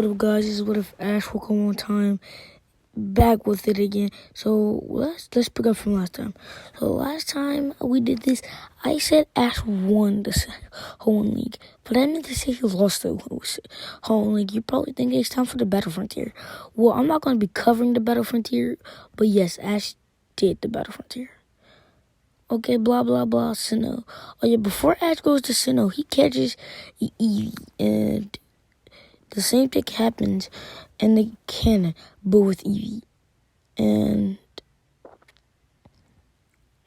What up, guys? This is What If Ash will come on time. Back with it again. So let's pick up from last time. So last time we did this, I said Ash won the whole league, but I meant to say he lost the whole league. You probably think it's time for the Battle Frontier. Well, I'm not going to be covering the Battle Frontier, but yes, Ash did the Battle Frontier. Okay, blah, blah, blah, Sinnoh. Oh, yeah, before Ash goes to Sinnoh, he catches Eevee, and the same thing happens in the cannon, but with Eevee. And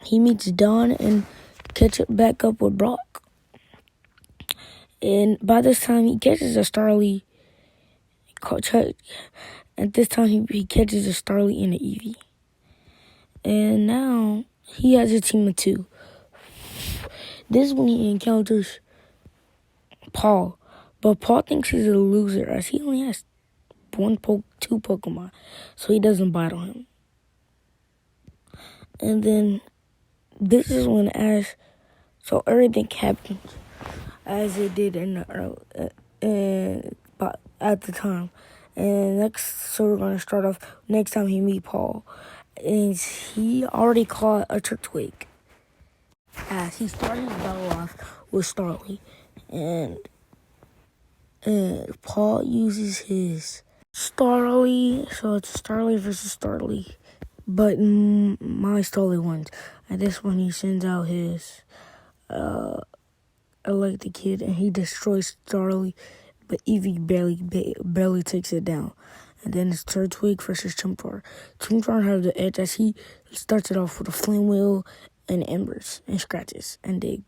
he meets Dawn and catches back up with Brock. And by this time, he catches a Starly. At this time, he catches a Starly and an Eevee. And now, he has a team of two. This is when he encounters Paul. But Paul thinks he's a loser as he only has two Pokemon. So he doesn't battle him. And then this is when Ash, so everything happens as it did in the at the time. And so we're gonna start off next time he meet Paul, and he already caught a Turtwig. As he started his battle off with Starly, and Paul uses his Starly, so it's Starly versus Starly. But my Starly wins. And this one he sends out his Electrokid and he destroys Starly, but Eevee barely takes it down. And then it's Turtwig versus Chimchar. Chimchar has the edge as he starts it off with a Flame Wheel and Embers and Scratches and Dig.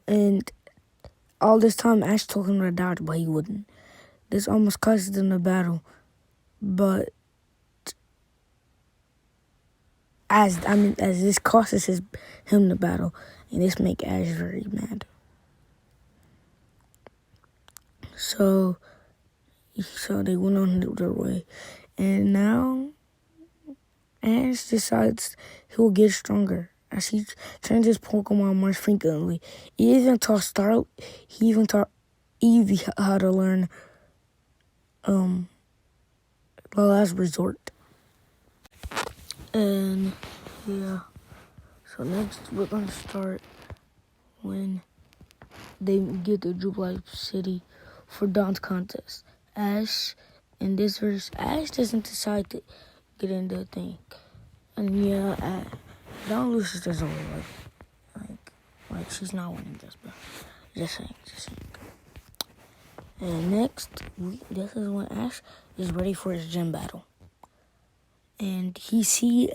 And all this time Ash told him to dodge, but he wouldn't. This almost causes them the battle, but as this causes him the battle, and this make Ash very mad. So they went on their way, and now Ash decides he'll get stronger as he trains his Pokemon more frequently. He even taught Eevee how to learn the Last Resort. And yeah, so next we're gonna start when they get to Jubilife City for Dawn's contest. Ash, in this verse, Ash doesn't decide to get into the thing. And yeah, Dawn loses this over, like she's not winning this, but just saying. And next, this is when Ash is ready for his gym battle. And he see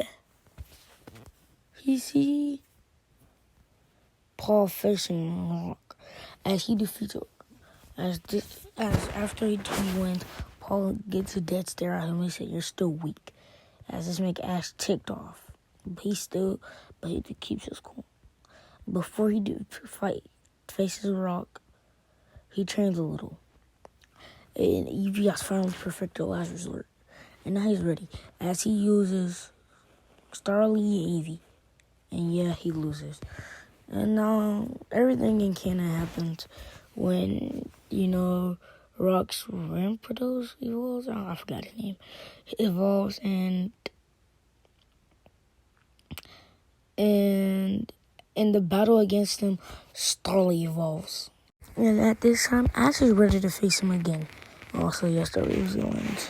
Paul facing Rock as he defeats him. As after he wins, Paul gets a dead stare at him and says, "You're still weak." As this makes Ash ticked off, but he keeps his cool. Before he faces Rock, he trains a little, and Eevee has finally perfected the Last Resort. And now he's ready, as he uses Starly and Eevee. And yeah, he loses. And now everything in canon happens when, Rock's Rampardos evolves. Oh, I forgot his name. He evolves and in the battle against him, Starly evolves. And at this time, Ash is ready to face him again. Also, yes, the Ramsey wins.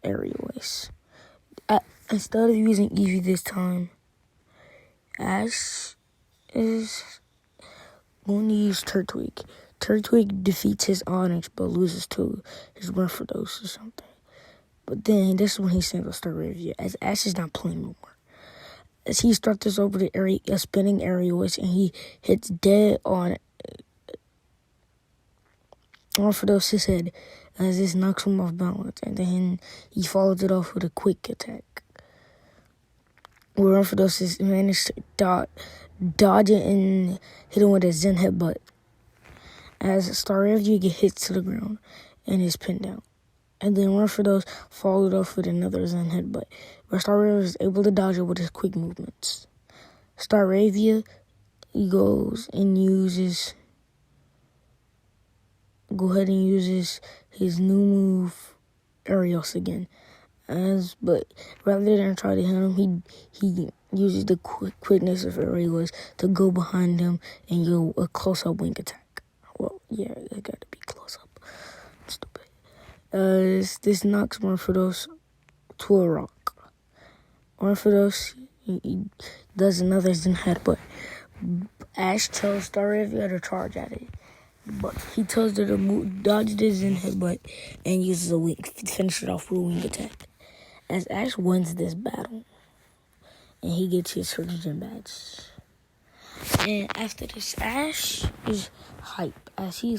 Aerial-wise. Instead of using Eevee this time, Ash is going to use Turtwig. Turtwig defeats his Onix, but loses to his Rampardos or something. But then, this is when he sends a Staravia, as Ash is not playing no more. As he starts this over the spinning Aerial-wise, and he hits dead on Rampardos' head, as this knocks him off balance, and then he follows it off with a quick attack, where Rampardos managed to dodge it and hit him with a Zen headbutt, as Staravia gets hit to the ground and is pinned down. And then Rampardos followed off with another Zen headbutt, where Staravia is able to dodge it with his quick movements. Staravia goes and uses go ahead and uses his new move, Arios again. But rather than try to hit him, he uses the quickness of Arios to go behind him and go a close-up wing attack. Well, yeah, it got to be close-up. Stupid. This knocks Morphodos to a rock. Morphodos, he does another Zen headbutt. Ash tells Staravia to charge at it, but he tells her to dodge the Zen headbutt and uses a wing, finish it off with a wing attack. As Ash wins this battle, and he gets his first gym badge. And after this, Ash is hype as he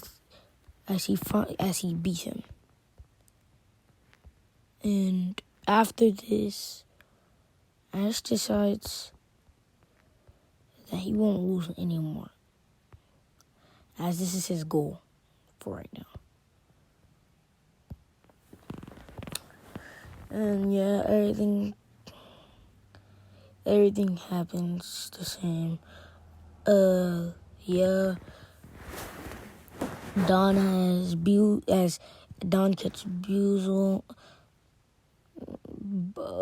beat him. And after this, Ash decides that he won't lose anymore, as this is his goal for right now. And yeah, everything happens the same. Yeah, Don catches Buzel,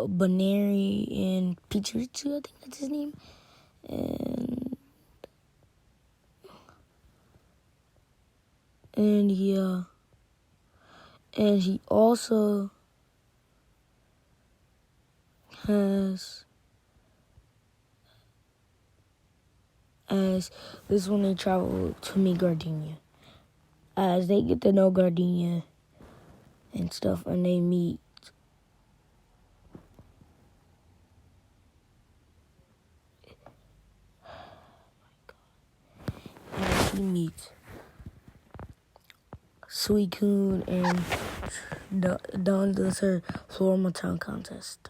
Baneri, and Pichirichu, I think that's his name. And yeah, and he also has, as this is when they travel to meet Gardenia. As they get to know Gardenia and stuff, and they meet he meets Suicune, and Dawn does her Florima Town contest.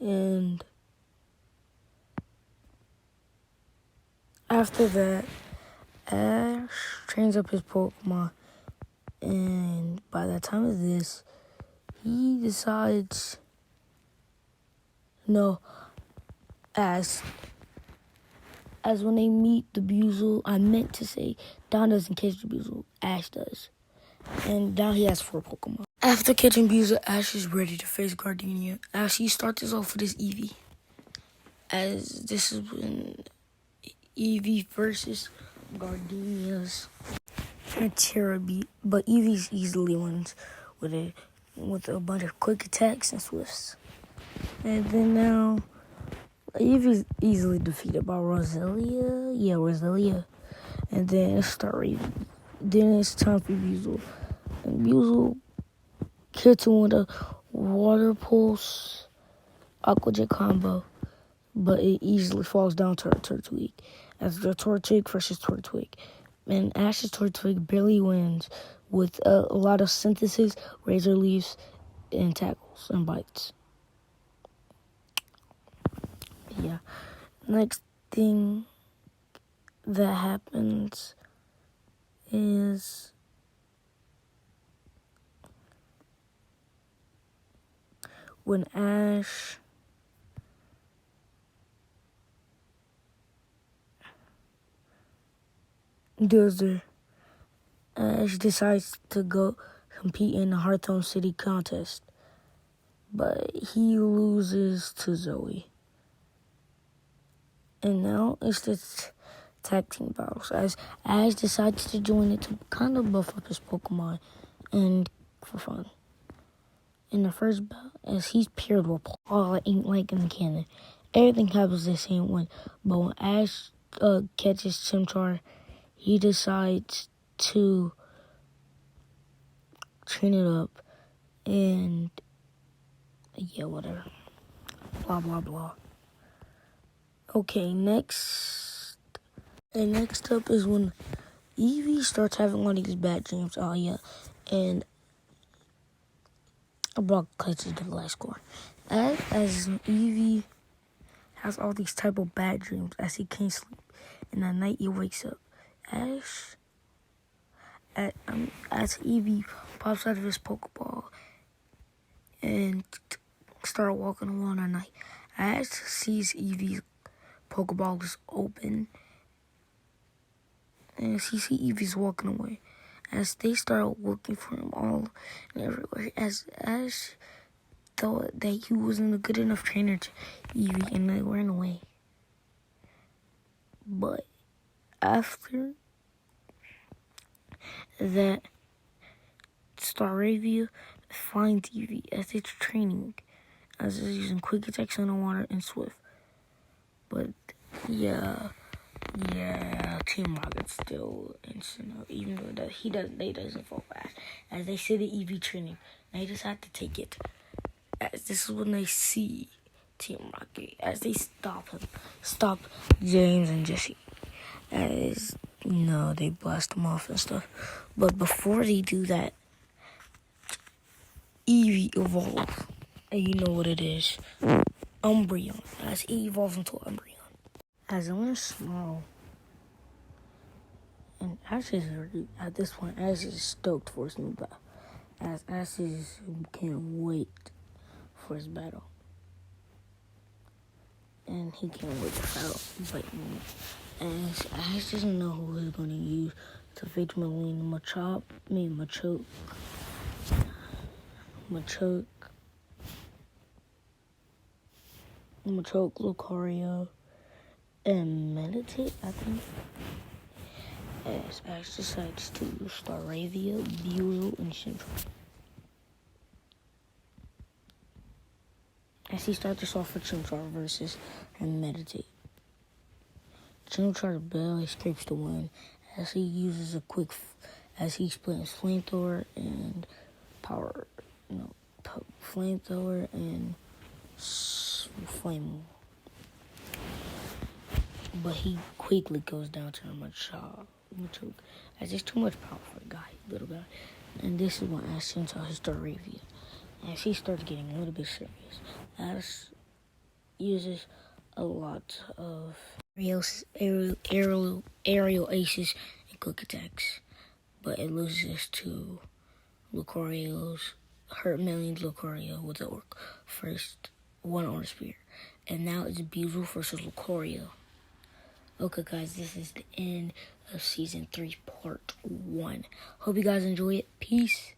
And after that, Ash trains up his Pokemon, and by the time of this, he decides, as when they meet the Buzel, I meant to say Don doesn't catch the Buzel, Ash does. And now he has 4 Pokemon. After catching Buzel, Ash is ready to face Gardenia. As he starts us off with his Eevee. As this is when Eevee versus Gardenia's Cherubi, but Eevee's easily wins with a bunch of quick attacks and swifts. And then now Eevee's easily defeated by Roselia. Yeah, Roselia. And then it's time for Buzel. And Buzel hits him with a Water Pulse Aqua Jet combo, but it easily falls down to Turtwig. As the Torchic versus Tortwig. And Ash's Tortwig barely wins with a lot of synthesis, razor leaves, and tackles and bites. Yeah. Next thing that happens is when Ash decides to go compete in the Hearthstone City contest, but he loses to Zoe. And now it's the tag team battles, as Ash decides to join it to kind of buff up his Pokemon and for fun. In the first battle, as he's paired with Paul, ain't like in the canon, everything happens the same way. But when Ash catches Chimchar, he decides to train it up, and yeah, whatever. Blah, blah, blah. Okay, next up is when Eevee starts having all these bad dreams. Oh, yeah. And Brock catches the last score. As Eevee has all these type of bad dreams as he can't sleep. And at night he wakes up. As Eevee pops out of his Pokeball and start walking along at night. Ash sees Eevee's Pokeball is open, and he see Eevee's walking away. As they start looking for him all and everywhere, as Ash thought that he wasn't a good enough trainer to Eevee, and they ran away. But after that, Staravia finds Eevee as it's training, as it's using quick attacks underwater and swift. But yeah, Team Rocket's still instant, even though they doesn't fall back. As they see the Eevee training, they just have to take it. As this is when they see Team Rocket, as they stop James and Jesse. As they blast them off and stuff. But before they do that, Eevee evolves, and you know what it is, Umbreon. As he evolves into Umbreon. As it went small, and Ash is already, at this point, Ash is stoked for his new battle. As Ash can't wait for his battle. And he can't wait to battle. But as Ash doesn't know who he's going to use to face Machoke, Lucario, and Meditate, I think. As Ash decides to use Staravia, Buell, and Chimchar. As he starts us off with Chimchar versus and Meditate. Chimchar barely escapes the win as he uses as he splits Flamethrower and Flamethrower and Flame. But he quickly goes down to Machoke, as it's too much power for a little guy. And this is when Ash sends out his Staravia. And she starts getting a little bit serious. Ash uses a lot of aerial aces and quick attacks. But it loses to Lucario's Hurt Million's Lucario with the first one Orc Spear. And now it's Buell versus Lucario. Okay, guys, this is the end of Season 3, Part 1. Hope you guys enjoy it. Peace.